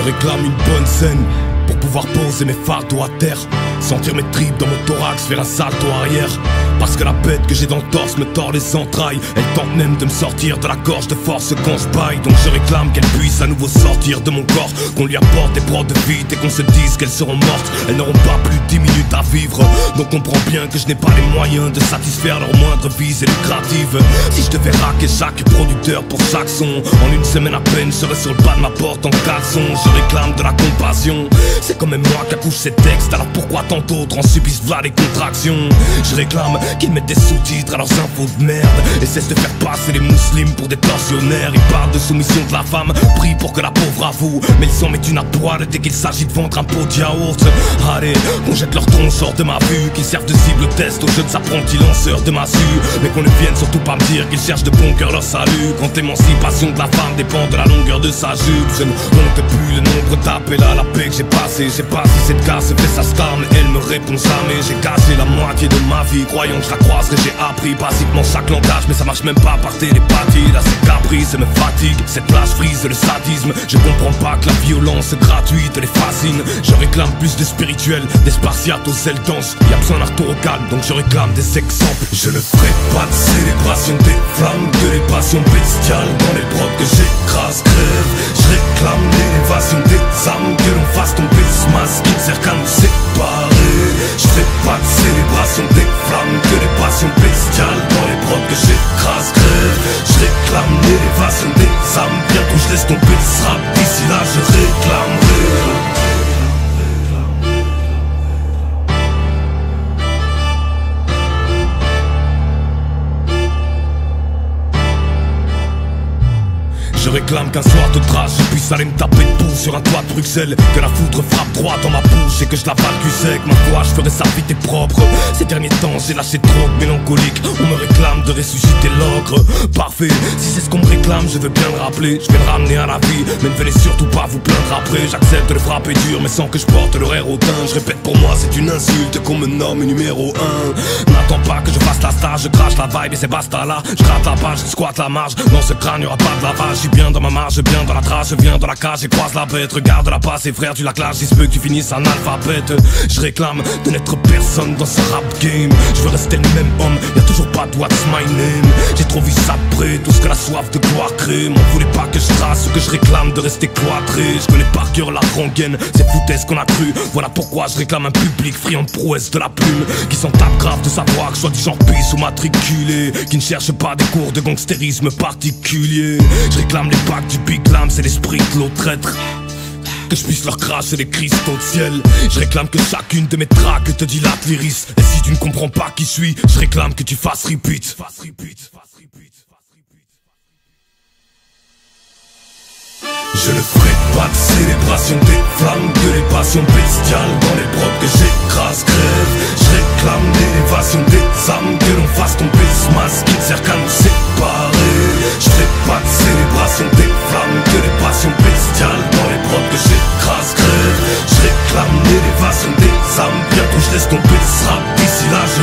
réclame une bonne scène pour pouvoir poser mes fardeaux à terre, sentir mes tripes dans mon thorax, faire un salto arrière. Parce que la bête que j'ai dans le torse me tord les entrailles. Elle tente même de me sortir de la gorge de force quand je baille. Donc je réclame qu'elle puisse à nouveau sortir de mon corps, qu'on lui apporte des prods de vide et qu'on se dise qu'elles seront mortes. Elles n'auront pas plus de 10 minutes à vivre. Donc comprends bien que je n'ai pas les moyens de satisfaire leurs moindres visées lucratives. Si je devais raquer chaque producteur pour chaque son, en une semaine à peine je serais sur le pas de ma porte en caleçon. Je réclame de la compassion, c'est quand même moi qui accouche ces textes. Alors pourquoi tant d'autres en subissent v'là les contractions? Je réclame qu'ils mettent des sous-titres à leurs infos de merde et cessent de faire passer les musulmans pour des tortionnaires. Ils parlent de soumission de la femme, prient pour que la pauvre avoue, mais ils s'en mettent une à poil dès qu'il s'agit de vendre un pot de yaourt. Allez, qu'on jette leur tronc hors de ma vue, qu'ils servent de cible test aux jeunes apprentis lanceurs de massue, mais qu'on ne vienne surtout pas me dire qu'ils cherchent de bon cœur leur salut, quand l'émancipation de la femme dépend de la longueur de sa jupe. Je ne compte plus le nombre d'appels à la paix que j'ai passé. Je sais pas si cette casse fait sa star, mais elle me répond jamais. J'ai gâché la moitié de ma vie, croyant que je la croiserais. J'ai appris basiquement chaque langage, mais ça marche même pas par télépathie. Là c'est caprice et me fatigue, cette plage frise le sadisme. Je comprends pas que la violence gratuite les fascine. Je réclame plus de spirituel, des spartiates aux ailes denses. Y'a besoin d'un retour au calme, donc je réclame des exemples. Je ne ferai pas de célébration des flammes, de les passions bestiales dans les brocs que j'écrase, crève. Je réclame l'élévation des âmes, que l'on fasse tomber ce masque qui ne sert qu'à nous séparer. Je ferai pas de célébration des flammes, que les passions bestiales dans les brocs que j'écrase, crève. Je réclame l'élévation des âmes, bientôt je laisse tomber ce rap. D'ici là je réclamerai. Je réclame qu'un soir de trash je puisse aller me taper debout sur un toit de Bruxelles, que la foudre frappe droit dans ma bouche et que je l'avale du sec. Ma foi, je ferai ça vite et propre. Ces derniers temps j'ai lâché trop de mélancolique. On me réclame de ressusciter l'ogre. Parfait, si c'est ce qu'on me réclame je veux bien le rappeler. Je vais le ramener à la vie, mais ne venez surtout pas vous plaindre après. J'accepte de le frapper dur mais sans que je porte l'horaire au teint. Je répète, pour moi c'est une insulte qu'on me nomme numéro 1. N'attends pas que je fasse la star, je crache la vibe et c'est basta là. Je gratte la page, je squatte la marge. Dans ce crâne y'aura pas de lavage. Bien dans ma marge, bien dans la trace, je viens dans la cage et croise la bête. Regarde la passe et frère tu la clashes, il se peut que tu finisses en alphabète. Je réclame de n'être personne dans ce rap game. Je veux rester le même homme, y'a toujours pas de what's my name. J'ai trop vu ça de près, tout ce que la soif de gloire crée. M'en voulez pas que je trace, que je réclame de rester cloîtré. Je connais par cœur la rengaine, c'est foutaise qu'on a cru. Voilà pourquoi je réclame un public friand de prouesse de la plume, qui s'en tape grave de savoir que je sois du genre pisse ou matriculé, qui ne cherche pas des cours de gangstérisme particulier. Je réclame les packs du Big Lam, c'est l'esprit de l'autre traître, que je puisse leur cracher les cristaux de ciel. Je réclame que chacune de mes tracks te dilate l'iris. Et si tu ne comprends pas qui je suis, je réclame que tu fasses repeat. Je ne ferai pas de célébration des flammes, de les passions bestiales dans les brocs que j'écrase, crève. Je réclame l'élévation des âmes, que l'on fasse tomber ce masque qui ne sert qu'à nous séparer. Je ferai pas de célébration des flammes, de les passions bestiales dans les brocs que j'écrase, crève. Je réclame l'élévation des âmes, bientôt je laisse tomber ce rap. D'ici là je